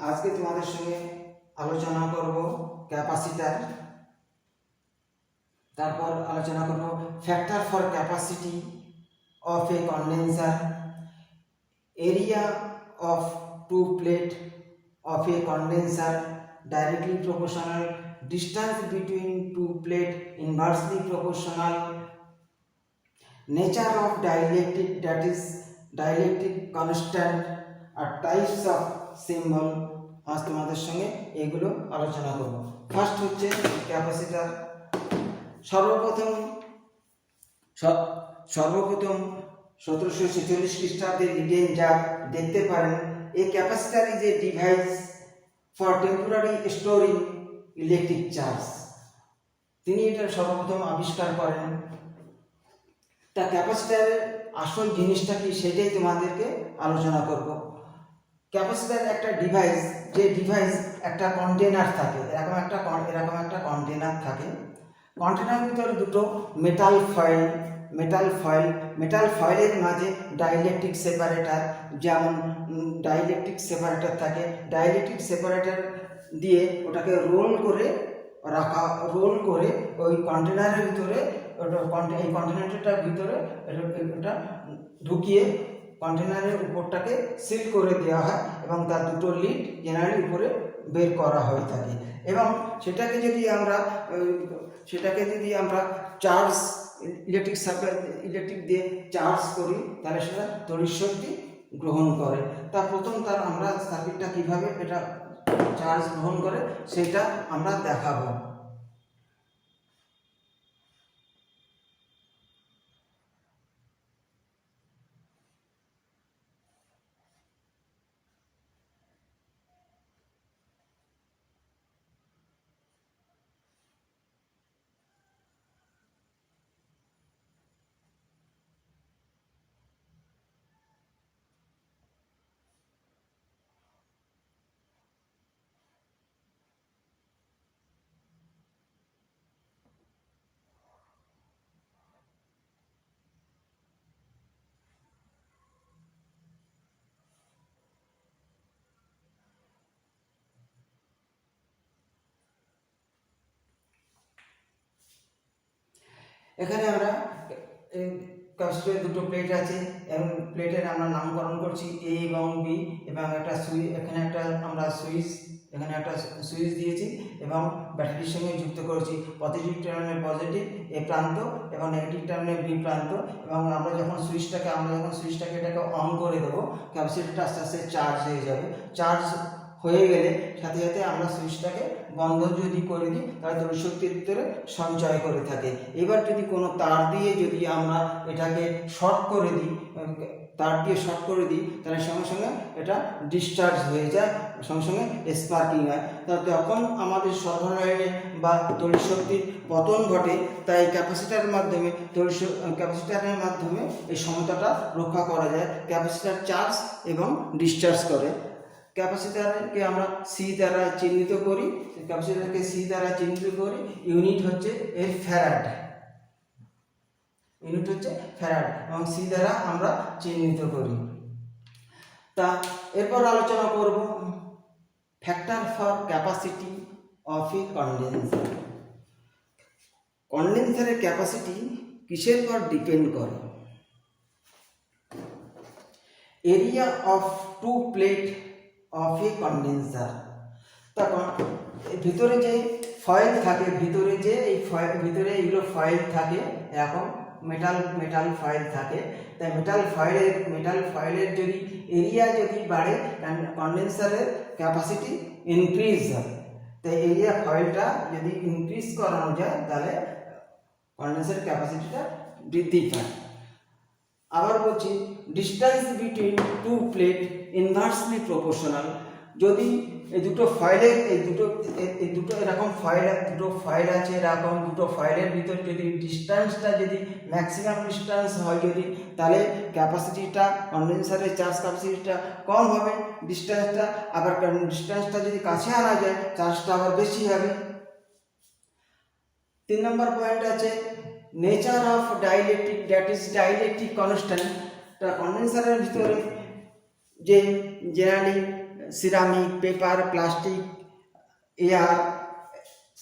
আজকে তোমাদের সঙ্গে আলোচনা করব ক্যাপাসিটার, তারপর আলোচনা করব factor for capacity of a condenser, area of two plate of a condenser directly proportional, distance between two plate inversely proportional, nature of dielectric, that is dielectric constant, আর types of symbol. আজ তোমাদের সঙ্গে এগুলো আলোচনা করব। First হচ্ছে capacitor. সর্বপ্রথম 1746 খ্রিস্টাব্দে লিডেন যা দেখতে পারেন, a capacitor is a device for temporary storing electric charge. তিনি এটা সর্বপ্রথম আবিষ্কার করেন। তা ক্যাপাসিটারের আসল জিনিসটা কি সেটাই তোমাদেরকে আলোচনা করব। ক্যাপাসিটার একটা ডিভাইস, যে ডিভাইস একটা কন্টেনার থাকে, এরকম একটা কন্টেনার থাকে। কন্টেনারের ভিতরে দুটো মেটাল ফয়েলের মাঝে ডাইইলেকট্রিক সেপারেটর, যেমন ডাইইলেকট্রিক সেপারেটর থাকে। ডাইইলেকট্রিক সেপারেটর দিয়ে ওটাকে রোল করে ওই কন্টেনারের ভিতরে, এই কন্টেনারটার ভিতরে এটা ঢুকিয়ে কন্টেনারের উপরটাকে সিল করে দেওয়া হয় এবং তার দুটো লিড জেনারেলি উপরে বের করা হয়ে থাকে। এবং সেটাকে যদি আমরা চার্জ ইলেকট্রিক দিয়ে চার্জ করি, তাহলে সেটা তড়িৎ শক্তি গ্রহণ করে। প্রথম আমরা সার্কিটটা কিভাবে এটা চার্জ গ্রহণ করে সেটা আমরা দেখাবো। এখানে আমরা ক্যাপাসিটরের দুটো প্লেট আছে এবং প্লেটের আমরা নামকরণ করছি এ এবং বি, এবং একটা সুইচ, এখানে একটা সুইচ দিয়েছি এবং ব্যাটারির সঙ্গে যুক্ত করেছি। পজিটিভ টার্মিনাল পজিটিভ এ প্রান্ত এবং নেগেটিভ টার্মিনাল বি প্রান্ত। এবং আমরা যখন সুইচটাকে এটাকে অন করে দেবো, ক্যাপাসিটরটা আস্তে আস্তে চার্জ হয়ে যাবে। চার্জ হয়ে গেলে সাথে সাথে আমরা সুইচটাকে বন্ধ যদি করে দিই, তাহলে তড়িৎ শক্তির ভিতরে সঞ্চয় করে থাকে। এবার যদি কোনো তার দিয়ে আমরা এটাকে শর্ট করে দিই, তাহলে সঙ্গে সঙ্গে এটা ডিসচার্জ হয়ে যায়, সঙ্গে সঙ্গে স্পার্কিং হয়। তখন আমাদের সরবরাহে বা তড়িৎ শক্তির পতন ঘটে। তাই ক্যাপাসিটারের মাধ্যমে এই সমতাটা রক্ষা করা যায়। ক্যাপাসিটার চার্জ এবং ডিসচার্জ করে। ক্যাপাসিটারকে আমরা সি দ্বারা চিহ্নিত করি। ইউনিট হচ্ছে এর ফ্যারাড, এবং সি দ্বারা আমরা চিহ্নিত করি। এরপর আলোচনা করব factor for capacity of a condenser. কন্ডেন্সারের ক্যাপাসিটি কিসের পর ডিপেন্ড করে? Area of two plate of a condenser. তখন ভিতরে যে ফয়েল থাকে, ভিতরে এইগুলো ফয়েল থাকে, এরকম মেটাল ফয়েল থাকে। তাই মেটাল ফয়েলের যদি এরিয়া বাড়ে, কন্ডেন্সারের ক্যাপাসিটি ইনক্রিজ হয়। তাই এরিয়া ফয়েলটা যদি ইনক্রিজ করানো যায়, তাহলে কন্ডেন্সারের ক্যাপাসিটিটা বৃদ্ধি পায়। আবার বলছি, distance between two plate inversely proportional. যদি এই দুটো এরকম দুটো ফয়েল আছে, এরকম দুটো ফয়েলের ভিতর যদি ডিস্টেন্সটা ম্যাক্সিমাম ডিস্টেন্স হয়, তাহলে ক্যাপাসিটিটা, কন্ডেন্সারের চার্জ ক্যাপাসিটিটা কম হবে ডিস্টেন্সটা। আবার ডিস্টেন্সটা যদি কাছে আনা যায়, চার্জটা আবার বেশি হবে। 3 নম্বর পয়েন্ট আছে nature of dielectric, that is dielectric constant. কন্ডেন্সারের ভিতরে যে generally ceramic, paper, plastic, air,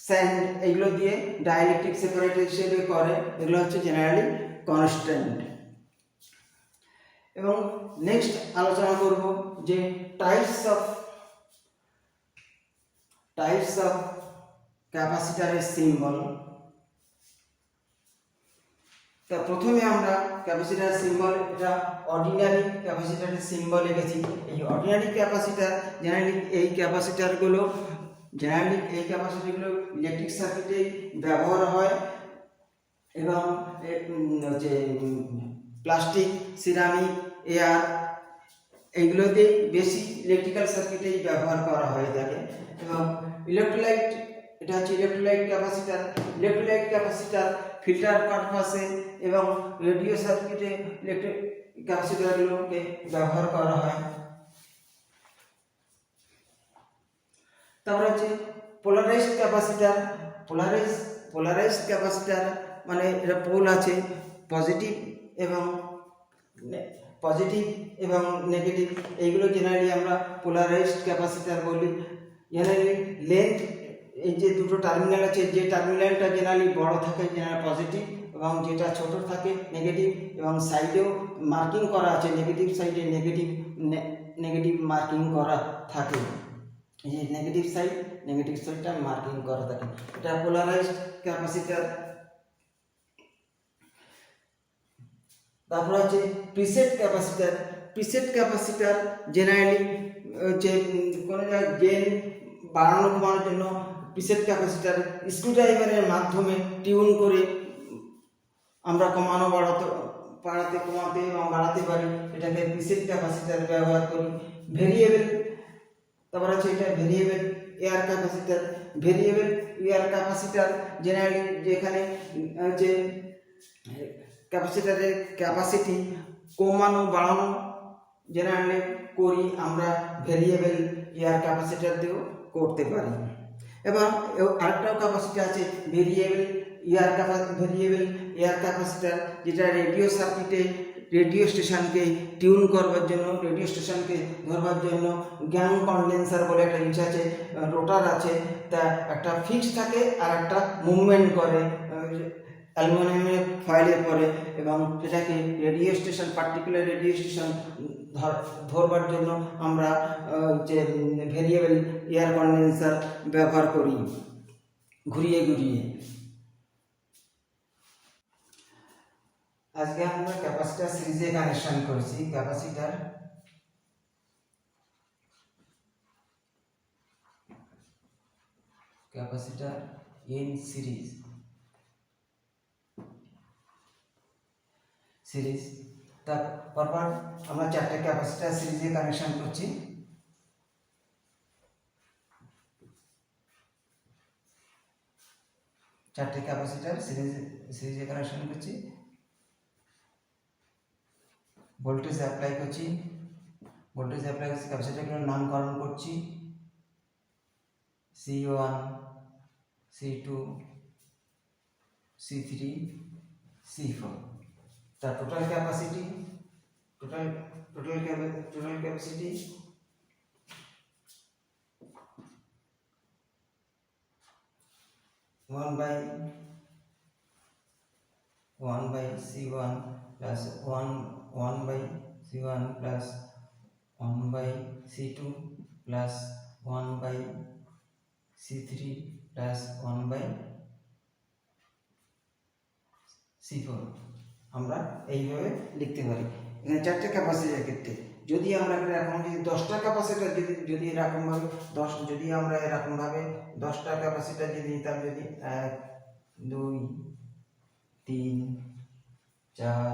sand এগুলো দিয়ে ডাইইলেকট্রিক সেপারেটর হিসেবে করে, এগুলো হচ্ছে জেনারেলি কনস্ট্যান্ট। এবং নেক্সট আলোচনা করব যে টাইপস অফ ক্যাপাসিটারের সিম্বল। তা প্রথমে আমরা ক্যাপাসিটার সিম্বল, এটা অর্ডিনারি ক্যাপাসিটারের সিম্বল এঁকেছি। এই অর্ডিনারি ক্যাপাসিটার জেনারেলি এই ক্যাপাসিটারগুলো ইলেকট্রিক সার্কিটে ব্যবহার হয় এবং যে প্লাস্টিক, সিরামিক, এয়ার এইগুলোতে বেশি ইলেকট্রিক্যাল সার্কিটেই ব্যবহার করা হয়ে থাকে। এবং ইলেকট্রোলাইট, এটা হচ্ছে ইলেকট্রোলাইট ক্যাপাসিটার ফিল্টার পারপাসে এবং রেডিও সার্কিটে ইলেকট্রিক ক্যাপাসিটারগুলোকে ব্যবহার করা হয়। তারপর হচ্ছে পোলারাইজড ক্যাপাসিটার মানে এটা পোল আছে, পজিটিভ এবং নেগেটিভ, এইগুলো জেনারেলি আমরা পোলারাইজড ক্যাপাসিটার বলি। জেনারেলি লেন্থ, এই যে দুটো টার্মিনাল আছে, যে টার্মিনালটা জেনারেলি বড় থাকে জেনারেলি পজিটিভ এবং যেটা ছোট থাকে নেগেটিভ, এবং সাইডেও মার্কিং করা আছে, নেগেটিভ সাইডে নেগেটিভ মার্কিং করা থাকে। এই যে নেগেটিভ সাইডটা মার্কিং করা থাকে, এটা পোলারাইজড ক্যাপাসিটার। তারপর হচ্ছে প্রিসেট ক্যাপাসিটার জেনারেলি হচ্ছে কোনো জায়গায় গেইন বাড়ানো কমানোর জন্য প্রিসেট ক্যাপাসিটার স্ক্রুড্রাইভারের মাধ্যমে টিউন করে আমরা কমাতে এবং বাড়াতে পারি, এটাকে প্রিসেট ক্যাপাসিটার ব্যবহার করি। ভেরিয়েবল, তারপর হচ্ছে এটা ভেরিয়েবল এয়ার ক্যাপাসিটার জেনারেলি যেখানে যে ক্যাপাসিটারের ক্যাপাসিটি কমানো বাড়ানো জেনারেলি করি আমরা ভেরিয়েবল এয়ার ক্যাপাসিটার দিয়েও করতে পারি। এবং আরেকটাও ক্যাপাসিটার আছে ভেরিয়েবল এয়ার ক্যাপাসিটার, যেটা রেডিও সার্কিটে রেডিও স্টেশনকে টিউন করবার জন্য, রেডিও স্টেশনকে ধরবার জন্য গ্যাং কন্ডেন্সার বলে একটা জিনিস আছে, রোটার আছে, তা একটা ফিক্স থাকে আর একটা মুভমেন্ট করে অ্যালুমিনিয়ামের ফয়েলের পরে, এবং সেটাকে পার্টিকুলার রেডিও স্টেশন ধরবার জন্য আমরা যে ভেরিয়েবল এয়ার কন্ডেন্সার ব্যবহার করি ঘুরিয়ে। আজকে আমরা ক্যাপাসিটার সিরিজে কানেকশন করেছি, ক্যাপাসিটার ইন সিরিজ তারপর আমরা 4টে ক্যাপাসিটার সিরিজে কানেকশন করছি। ভোল্টেজ অ্যাপ্লাই করছি, ক্যাপাসিটারগুলোর নামকরণ করছি, C1, C2, C3, C4। তার total capacity 1/C1 plus 1/C1 plus 1/C2 plus 1/C3 plus 1/C4 আমরা এইভাবে লিখতে পারি। এখানে 4টে ক্যাপাসিটার ক্ষেত্রে যদি আমরা এরকম 10টা ক্যাপাসিটার যদি এরকমভাবে আমরা এরকমভাবে 10টা ক্যাপাসিটার যদি নিতাম, যদি 1 2 3 4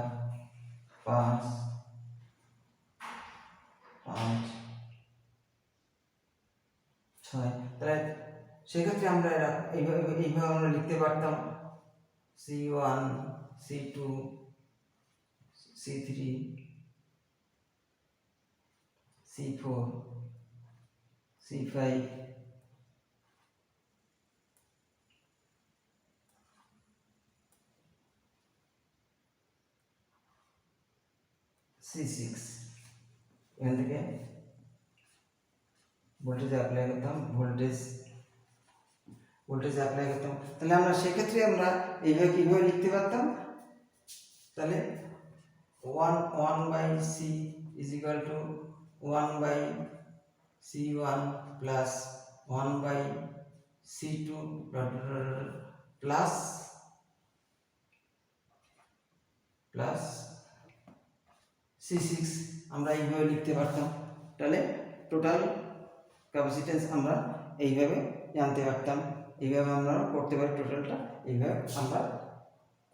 5 6, তাহলে সেক্ষেত্রে আমরা এইভাবে আমরা লিখতে পারতাম C1, C2, C3, C4, C5, C6। এখান থেকে ভোল্টেজ অ্যাপ্লাই করতাম, ভোল্টেজ অ্যাপ্লাই করতাম। তাহলে আমরা সেক্ষেত্রে আমরা এইভাবে কীভাবে লিখতে পারতাম, তাহলে 1/C is equal to 1/C1 plus 1/C2 plus C6 আমরা এইভাবে লিখতে পারতাম। তাহলে টোটাল ক্যাপাসিট্যান্স আমরা এইভাবে জানতে পারতাম, এইভাবে আমরা করতে পারি, টোটালটা এইভাবে আমরা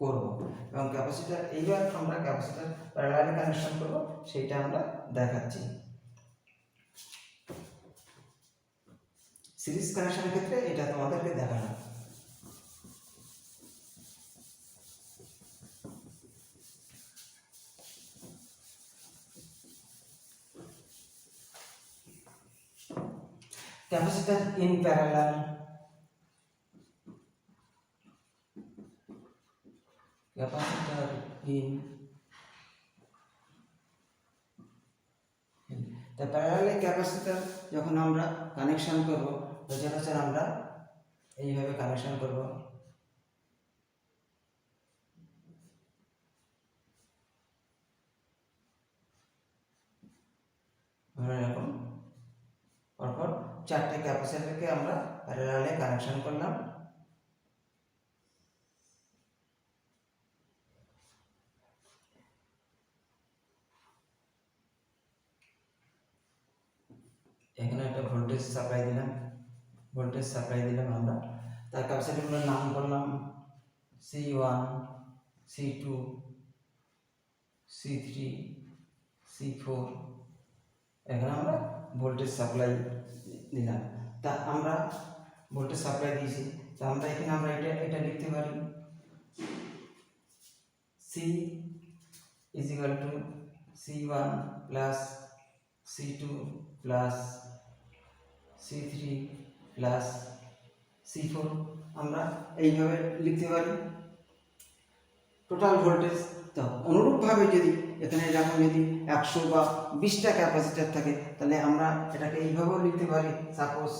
করব। এবং ক্যাপাসিটার এইবার আমরা ক্যাপাসিটার প্যারালালি কানেকশন করব, সেইটা আমরা দেখাচ্ছি। সিরিজ কানেকশনের ক্ষেত্রে এটা তোমাদেরকে দেখালাম। Capacitor in parallel, capacitor in the parallel capacitor যখন আমরা কানেকশন করব, সচরাচর আমরা এইভাবে কানেকশন করব। এরকম পরপর চারটে ক্যাপাসিটরকে আমরা প্যারালালে কানেকশন করলাম। এখানে একটা ভোল্টেজ সাপ্লাই দিলাম আমরা। তার ক্যাপাসিটরগুলোর নাম করলাম C1, C2, C3, C4। এখানে আমরা ভোল্টেজ সাপ্লাই দিলাম। তা আমরা ভোল্টেজ সাপ্লাই দিয়েছি, তা আমরা এখানে আমরা এটা লিখতে পারি, C is equal to C1 plus C2 plus C3 plus C4। আমরা এইভাবে লিখতে পারি টোটাল ভোল্টেজ। তো অনুরূপভাবে যদি এখানে এরকম যদি 100 বা 20টা ক্যাপাসিটার থাকে, তাহলে আমরা এটাকে এইভাবেও লিখতে পারি। Suppose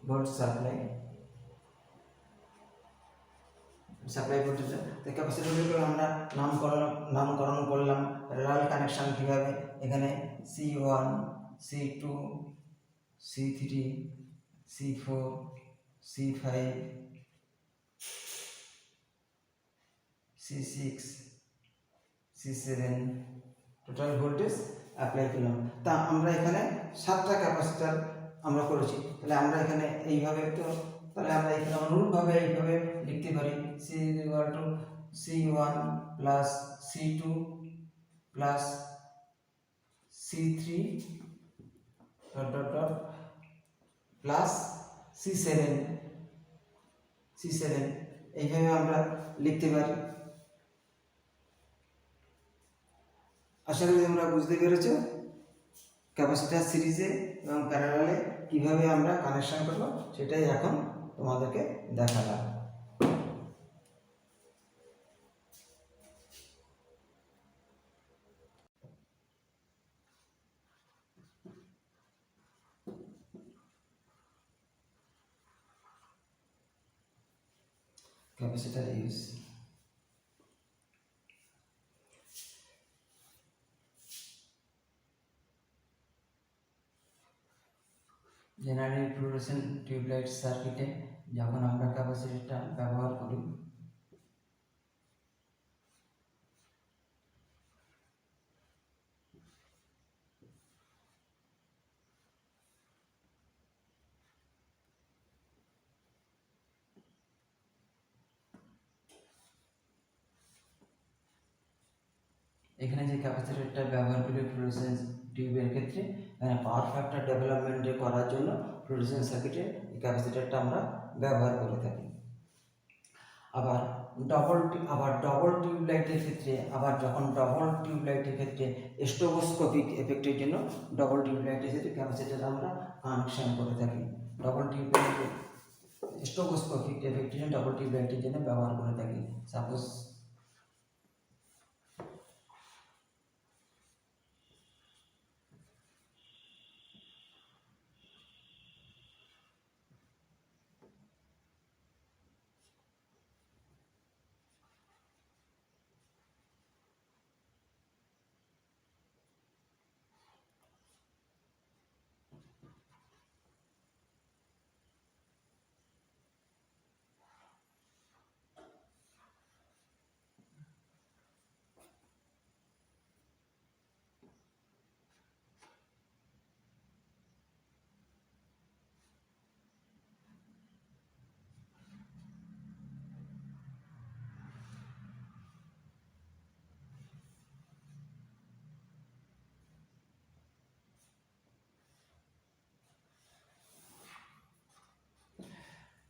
volt supply voltage. তো ক্যাপাসিটরগুলো আমরা নামকরণ করলাম। প্যারালাল কানেকশন কীভাবে, এখানে C1, C2, C3, C4, C5, C6, C7 total voltage apply করলাম। তা আমরা এখানে 7টা ক্যাপাসিটার আমরা করেছি। তাহলে আমরা এখানে এইভাবে, তো তাহলে আমরা এখানে অনুরূপভাবে এইভাবে লিখতে পারি, C equal to C1 plus C2 plus C3 plus C7 এইভাবে আমরা লিখতে পারি। আশা করি তোমরা বুঝতে পেরেছো ক্যাপাসিটার সিরিজে এবং প্যারালালে কিভাবে আমরা কানেকশন করব, সেটাই এখন তোমাদেরকে দেখালাম। ক্যাপাসিটার ইউজ, জেনারেল ফ্লুorescent টিউবলাইট সার্কিটে যখন আমরা ক্যাপাসিটরটা ব্যবহার করি, এখানে যে ক্যাপাসিটরটা ব্যবহার করি ফ্লুorescent টিউবের ক্ষেত্রে পাওয়ার ফ্যাক্টর ডেভেলপমেন্ট করার জন্য ফ্লুরোসেন্ট সার্কিটে ক্যাপাসিটরটা আমরা ব্যবহার করে থাকি। আবার ডবল টিউবলাইটের ক্ষেত্রে যখন ডবল টিউবলাইটের ক্ষেত্রে স্টোবোস্কোপিক এফেক্টের জন্য ডবল টিউবলাইটের ক্ষেত্রে ক্যাপাসিটর আমরা কানেকশন করে থাকি। ডবল টিউবলাইটে স্টোবোস্কোপিক এফেক্টের জন্য ডবল টিউবলাইটের জন্য ব্যবহার করে থাকি। সাপোজ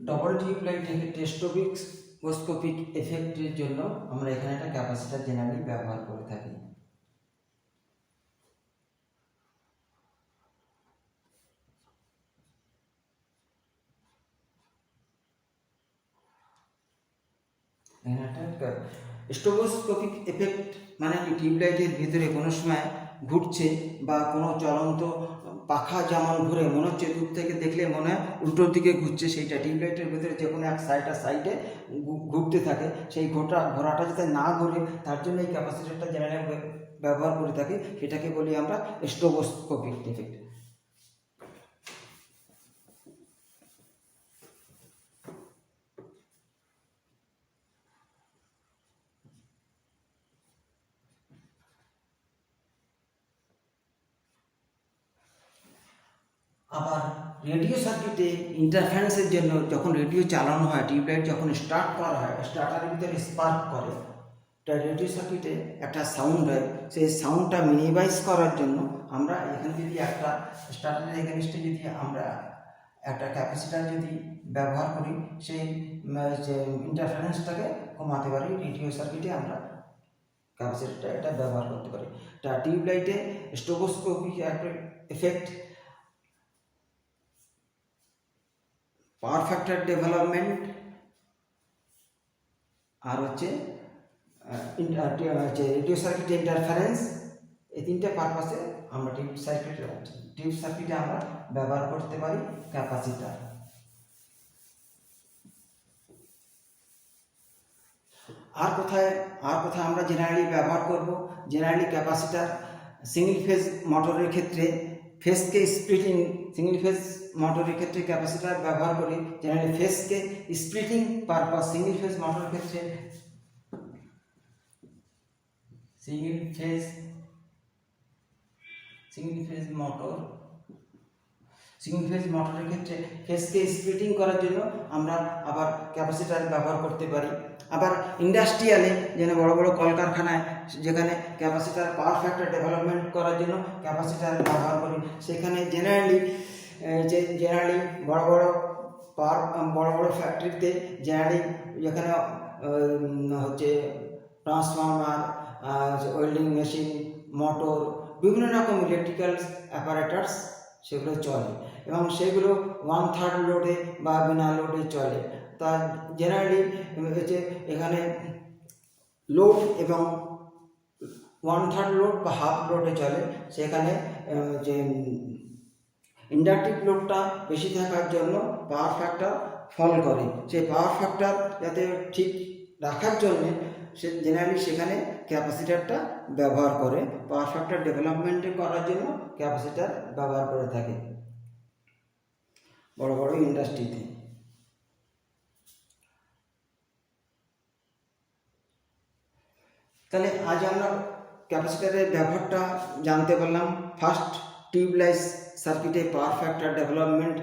ডবল টিউবলাইটের ক্ষেত্রে স্টোবোস্কোপিক এফেক্টের জন্য আমরা এখানে একটা ক্যাপাসিটর জেনারেলি ব্যবহার করে থাকি। স্টোবোস্কোপিক এফেক্ট মানে কি, টিউবলাইটের ভিতরে কোনো সময় ঘুরছে বা কোনো চলন্ত পাখা যেমন ঘুরে মনে হচ্ছে দূর থেকে দেখলে মনে হয় উল্টোর দিকে ঘুরছে, সেইটা টিউবলাইটের ভিতরে যে কোনো এক সাইডে ঘুরতে থাকে, সেই ঘোরাটা যাতে না ঘুরে তার জন্য এই ক্যাপাসিটরটা জেনারেলি ব্যবহার করে থাকি। সেটাকে বলি আমরা স্টোবোস্কোপিক এফেক্ট। আবার রেডিও সার্কিটে ইন্টারফারেন্সের জন্য যখন রেডিও চালানো হয়, টিউবলাইট যখন স্টার্ট করা হয়, স্টার্টারের ভিতরে স্পার্ক করে, তাই রেডিও সার্কিটে একটা সাউন্ড হয়, সেই সাউন্ডটা মিনিমাইজ করার জন্য আমরা এখানে যদি একটা স্টার্টারের এগেনস্টে যদি আমরা একটা ক্যাপাসিটার যদি ব্যবহার করি, সেই যে ইন্টারফারেন্সটাকে কমাতে পারি। রেডিও সার্কিটে আমরা ক্যাপাসিটারটা এটা ব্যবহার করতে পারি। তা টিউবলাইটে স্টোবোস্কোপিক এফেক্ট, পাওয়ার ফ্যাক্টর ডেভেলপমেন্ট, আর হচ্ছে রেডিও সার্কিট ইন্টারফারেন্স, এই তিনটে পারপাসে আমরা টিউব সার্কিটে আমরা ব্যবহার করতে পারি ক্যাপাসিটার। আর কোথায় আমরা জেনারেলি ব্যবহার করব? জেনারেলি ক্যাপাসিটার সিঙ্গেল ফেজ মোটরের ক্ষেত্রে ফেজকে স্প্লিটিং, সিঙ্গেল ফেজ মোটরের ক্ষেত্রে ক্যাপাসিটার ব্যবহার করি জেনারেলি ফেজকে স্প্লিটিং পারপাস। সিঙ্গেল ফেজ মোটরের ক্ষেত্রে সিঙ্গেল ফেজ মোটরের ক্ষেত্রে ফেজকে স্প্লিটিং করার জন্য আমরা আবার ক্যাপাসিটার ব্যবহার করতে পারি। আবার ইন্ডাস্ট্রিয়ালে, যেন বড় বড় কলকারখানায় যেখানে ক্যাপাসিটার পাওয়ার ফ্যাক্টর ডেভেলপমেন্ট করার জন্য ক্যাপাসিটার ব্যবহার করি, সেখানে জেনারেলি বড় বড় ফ্যাক্টরিতে জেনারেলি যেখানে হচ্ছে ট্রান্সফর্মার, ওয়েল্ডিং মেশিন, মোটর, বিভিন্ন রকম ইলেকট্রিক্যাল অ্যাপারেটাস সেগুলো চলে, এবং সেগুলো 1/3 লোডে বা বিনা লোডে চলে। তা জেনারেলি হচ্ছে এখানে লোড এবং 1/3 লোড বা হাফ লোডে চলে, সেখানে যে ইন্ডাকটিভ লোডটা বেশি থাকার জন্য পাওয়ার ফ্যাক্টর ফল করে। সেই পাওয়ার ফ্যাক্টর যাতে ঠিক রাখার জন্য সে জেনারেলি সেখানে ক্যাপাসিটারটা ব্যবহার করে, পাওয়ার ফ্যাক্টর ডেভেলপমেন্ট করার জন্য ক্যাপাসিটার ব্যবহার করে থাকে বড় বড় ইন্ডাস্ট্রিতে। তাহলে আজ আমরা ক্যাপাসিটারের ব্যবহারটা জানতে পারলাম। ফার্স্ট, টিউবলাইট সার্কিটে power factor development,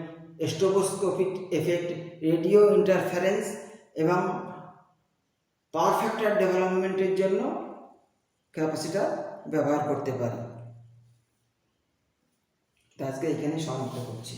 stroboscopic effect, radio interference এবং পাওয়ার ফ্যাক্টর ডেভেলপমেন্টের জন্য ক্যাপাসিটার ব্যবহার করতে পারি। তো আজকে এখানে সমাপ্ত করছি।